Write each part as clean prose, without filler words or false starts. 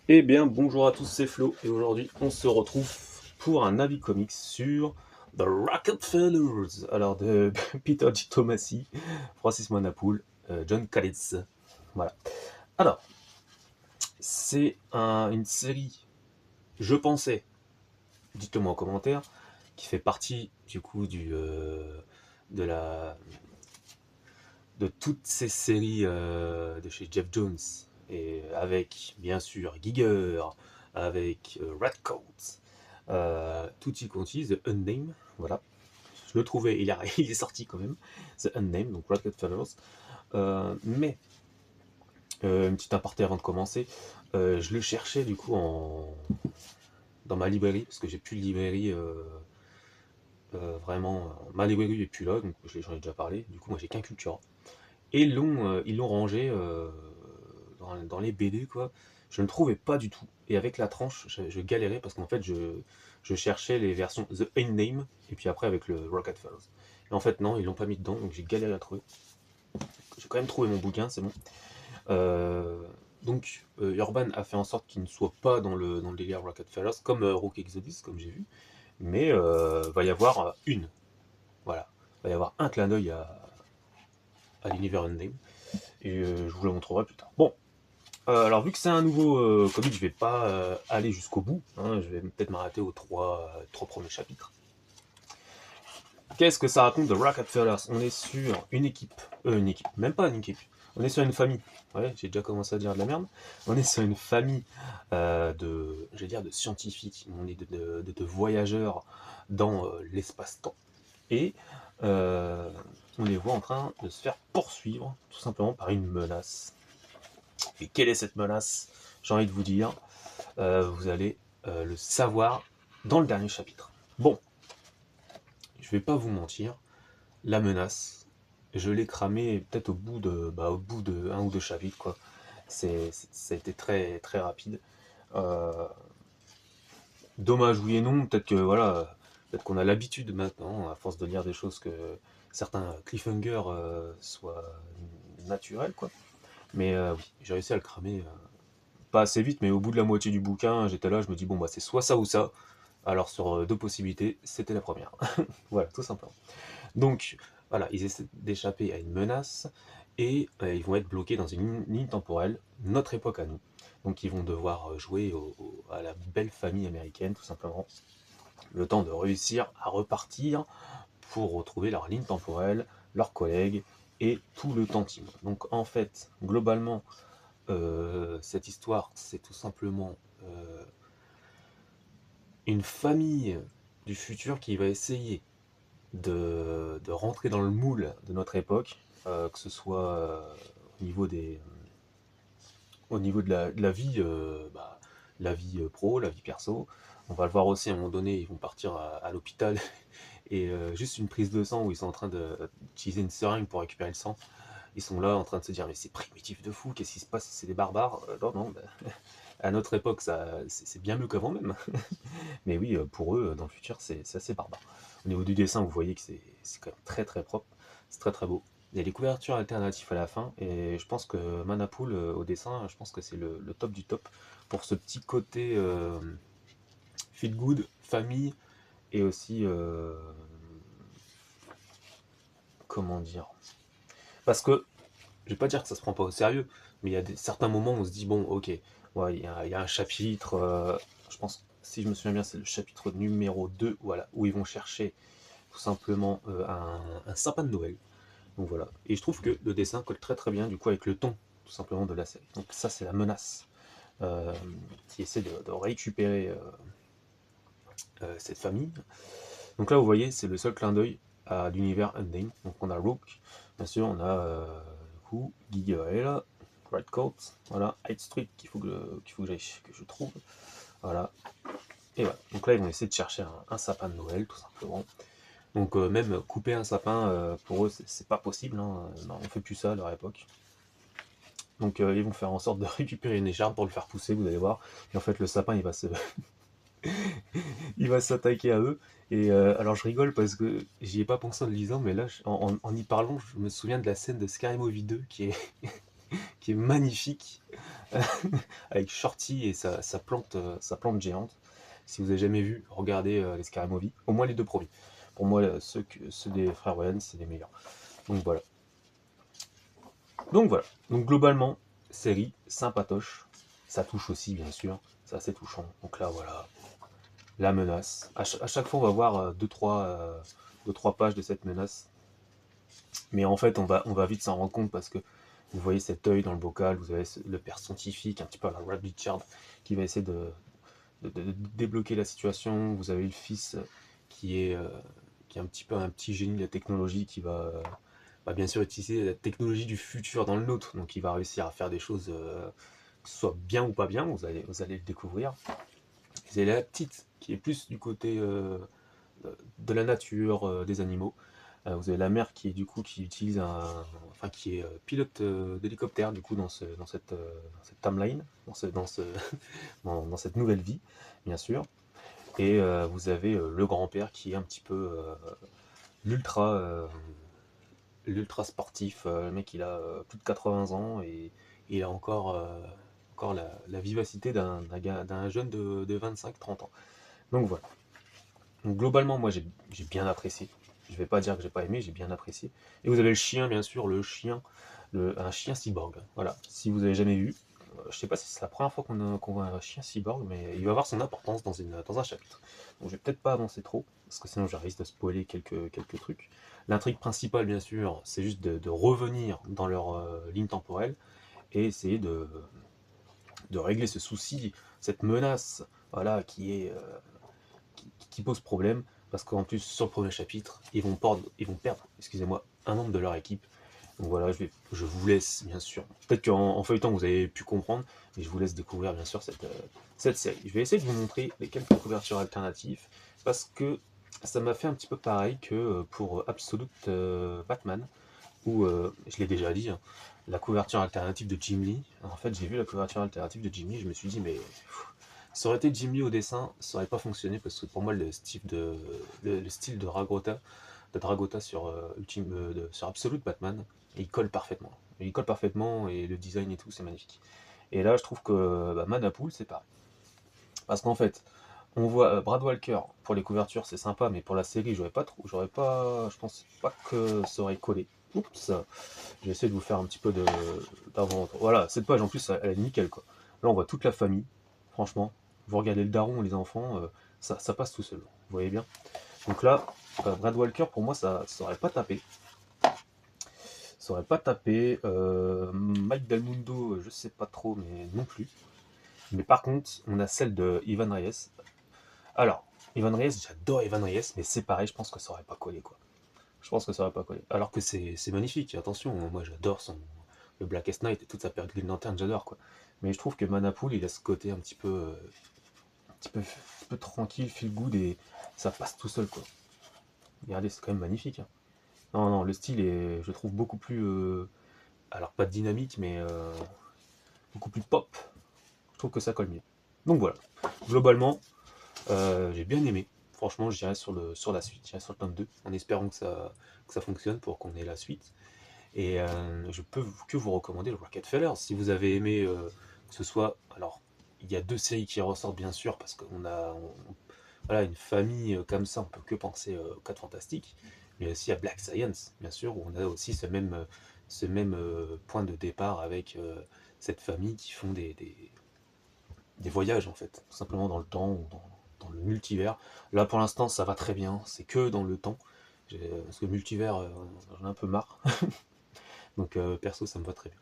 Eh bien, bonjour à tous, c'est Flo, et aujourd'hui, on se retrouve pour un avis comics sur The Rockefellers, alors de Peter G. Tomasi, Francis Manapoul, John Kalitz. Voilà. Alors, c'est une série, je pensais, dites-le moi en commentaire, qui fait partie du coup de la de toutes ces séries de chez Jeff Jones, et avec bien sûr Giger, avec Redcoat, tutti quanti, The Unnamed, voilà. Je le trouvais, il est sorti quand même, The Unnamed, donc Redcoat Fellows. Mais, une petite aparté avant de commencer, je le cherchais du coup dans ma librairie, parce que j'ai plus de librairie vraiment. Ma librairie est plus là, donc j'en ai déjà parlé, du coup moi j'ai qu'un Cultura. Et ils l'ont rangé dans les BD, quoi. Je ne le trouvais pas du tout. Et avec la tranche, je galérais parce qu'en fait, je cherchais les versions The Name et puis après avec le Rocket Fellows. Et en fait, non, ils l'ont pas mis dedans, donc j'ai galéré à trouver. J'ai quand même trouvé mon bouquin, c'est bon. Euh, Urban a fait en sorte qu'il ne soit pas dans le délire Rocket Fellows, comme Rook Exodus, comme j'ai vu. Mais va y avoir une. Voilà. Va y avoir un clin d'œil à l'univers Unnamed. Et je vous le montrerai plus tard. Bon, alors vu que c'est un nouveau comic, je vais pas aller jusqu'au bout, hein, je vais peut-être m'arrêter aux trois premiers chapitres. Qu'est-ce que ça raconte de Rockefellers? On est sur une équipe, même pas une équipe, on est sur une famille. Ouais, j'ai déjà commencé à dire de la merde. On est sur une famille je vais dire de scientifiques, on est de voyageurs dans l'espace-temps. Et euh, on les voit en train de se faire poursuivre, tout simplement par une menace. Et quelle est cette menace? J'ai envie de vous dire, vous allez le savoir dans le dernier chapitre. Bon, je vais pas vous mentir, la menace, je l'ai cramée peut-être au bout de un ou deux chapitres, quoi. Ça a été très, très rapide. Euh, Dommage, oui et non, peut-être que voilà, peut-être qu'on a l'habitude maintenant, à force de lire des choses que certains cliffhangers soient naturels, quoi. Mais oui, j'ai réussi à le cramer pas assez vite, mais au bout de la moitié du bouquin, j'étais là, je me dis, bon, bah, c'est soit ça ou ça. Alors, sur deux possibilités, c'était la première. Voilà, tout simplement. Donc, voilà, ils essaient d'échapper à une menace et ils vont être bloqués dans une ligne temporelle, notre époque à nous. Donc, ils vont devoir jouer à la belle famille américaine, tout simplement, le temps de réussir à repartir pour retrouver leur ligne temporelle, leurs collègues et tout le tantime. Donc, en fait, globalement, cette histoire, c'est tout simplement une famille du futur qui va essayer de rentrer dans le moule de notre époque, que ce soit au niveau de la vie, la vie pro, la vie perso. On va le voir aussi à un moment donné, ils vont partir à l'hôpital et juste une prise de sang où ils sont en train d'utiliser une seringue pour récupérer le sang. Ils sont là en train de se dire mais c'est primitif de fou, qu'est-ce qui se passe, c'est des barbares. Non, non, bah, à notre époque c'est bien mieux qu'avant même. Mais oui, pour eux, dans le futur, c'est assez barbare. Au niveau du dessin, vous voyez que c'est quand même très très propre, c'est très très beau. Il y a des couvertures alternatives à la fin, et je pense que Manapool, au dessin, je pense que c'est le top du top pour ce petit côté feel good, famille, et aussi, comment dire. Parce que, je vais pas dire que ça se prend pas au sérieux, mais il y a certains moments où on se dit, bon, ok, ouais, il y a un chapitre, je pense, si je me souviens bien, c'est le chapitre numéro 2, voilà, où ils vont chercher tout simplement un sapin de Noël. Donc voilà. Et je trouve que le dessin colle très très bien du coup avec le ton tout simplement de la série. Donc ça c'est la menace euh, qui essaie de récupérer cette famille. Donc là vous voyez c'est le seul clin d'œil à l'univers Unnamed. Donc on a Rook, bien sûr on a du coup Gigael, Redcoat, voilà, Hyde Street que je trouve. Voilà. Et voilà. Donc là ils vont essayer de chercher un sapin de Noël tout simplement. Donc même couper un sapin, pour eux, c'est pas possible, hein. Non, on fait plus ça à leur époque. Donc ils vont faire en sorte de récupérer une écharpe pour le faire pousser, vous allez voir. Et en fait, le sapin, il va s'attaquer à eux. Et alors je rigole parce que j'y ai pas pensé en le lisant, mais là, en y parlant, je me souviens de la scène de Scary Movie 2 qui est magnifique. avec Shorty et sa plante géante. Si vous avez jamais vu, regardez les Scary Movie, au moins les deux premiers. Pour moi, ceux des frères Wayans, c'est les meilleurs. Donc voilà. Donc globalement, série sympatoche. Ça touche aussi, bien sûr. C'est assez touchant. Donc là, voilà. La menace. À chaque fois, on va voir 2-3 pages de cette menace. Mais en fait, on va vite s'en rendre compte parce que vous voyez cet œil dans le bocal, vous avez le père scientifique, un petit peu à la Red Richard, qui va essayer de débloquer la situation. Vous avez le fils qui est un petit peu un petit génie de la technologie qui va bien sûr utiliser la technologie du futur dans le nôtre. Donc il va réussir à faire des choses, que ce soit bien ou pas bien, vous allez le découvrir. Vous avez la petite qui est plus du côté de la nature, des animaux. Vous avez la mère qui est du coup qui utilise enfin qui est pilote d'hélicoptère du coup dans cette timeline, dans cette nouvelle vie, bien sûr. Et vous avez le grand-père qui est un petit peu l'ultra l'ultra sportif. Le mec il a plus de 80 ans et il a encore la vivacité d'un jeune de 25-30 ans. Donc voilà. Donc globalement, moi j'ai bien apprécié. Je vais pas dire que j'ai pas aimé, j'ai bien apprécié. Et vous avez le chien, bien sûr, un chien cyborg. Voilà. Si vous avez jamais vu, je sais pas si c'est la première fois qu'on voit un chien cyborg, mais il va avoir son importance dans un chapitre. Donc je vais peut-être pas avancer trop, parce que sinon je risque de spoiler quelques trucs. L'intrigue principale, bien sûr, c'est juste de revenir dans leur ligne temporelle et essayer de régler ce souci, cette menace, voilà, qui pose problème, parce qu'en plus, sur le premier chapitre, ils vont perdre, excusez-moi, un membre de leur équipe. Donc voilà, je vous laisse, bien sûr. Peut-être qu'en feuilletant, vous avez pu comprendre, mais je vous laisse découvrir, bien sûr, cette série. Je vais essayer de vous montrer les quelques couvertures alternatives, parce que ça m'a fait un petit peu pareil que pour Absolute Batman, où, je l'ai déjà dit, hein, la couverture alternative de Jim Lee. En fait, j'ai vu la couverture alternative de Jim Lee, je me suis dit, mais ça aurait été Jim Lee au dessin, ça aurait pas fonctionné parce que pour moi le style de Dragota sur Absolute Batman, il colle parfaitement. Il colle parfaitement et le design et tout, c'est magnifique. Et là, je trouve que Manapool, c'est pareil. Parce qu'en fait, on voit Brad Walker pour les couvertures, c'est sympa, mais pour la série, je pense pas que ça aurait collé. Oups, j'ai essayé de vous faire un petit peu d'avant. Voilà, cette page en plus, elle est nickel quoi. Là, on voit toute la famille. Franchement, vous regardez le daron et les enfants, ça passe tout seul. Vous voyez bien. Donc là, Brad Walker, pour moi, ça aurait pas tapé. Ça aurait pas tapé. Mike Del Mundo, je sais pas trop, mais non plus. Mais par contre, on a celle de Ivan Reyes. Alors, Ivan Reyes, j'adore Ivan Reyes, mais c'est pareil, je pense que ça aurait pas collé quoi. Je pense que ça aurait pas collé. Alors que c'est magnifique, attention, moi j'adore le Blackest Night et toute sa période Green Lantern, j'adore quoi. Mais je trouve que Manapool, il a ce côté un petit peu tranquille, feel good et ça passe tout seul quoi. Regardez, c'est quand même magnifique, hein. Non, non, le style est, je trouve, beaucoup plus, alors pas dynamique, mais beaucoup plus pop. Je trouve que ça colle mieux. Donc voilà, globalement, j'ai bien aimé. Franchement, je dirais sur la suite, je dirais sur le tome 2, en espérant que ça fonctionne pour qu'on ait la suite. Et je peux que vous recommander le Rockefeller. Si vous avez aimé que ce soit. Alors, il y a deux séries qui ressortent bien sûr, parce voilà, une famille comme ça, on peut que penser aux 4 Fantastiques. Mais aussi à Black Science, bien sûr, où on a aussi ce même point de départ avec cette famille qui font des voyages en fait, tout simplement dans le temps ou dans le multivers. Là pour l'instant ça va très bien, c'est que dans le temps. Parce que le multivers, j'en ai un peu marre. Donc perso ça me va très bien.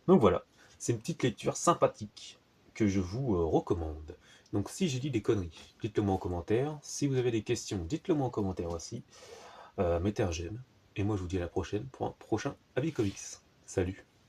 Donc voilà, c'est une petite lecture sympathique que je vous recommande. Donc si j'ai dit des conneries, dites-le moi en commentaire. Si vous avez des questions, dites-le moi en commentaire aussi. Mettez un j'aime. Et moi je vous dis à la prochaine pour un prochain Avis Comics. Salut.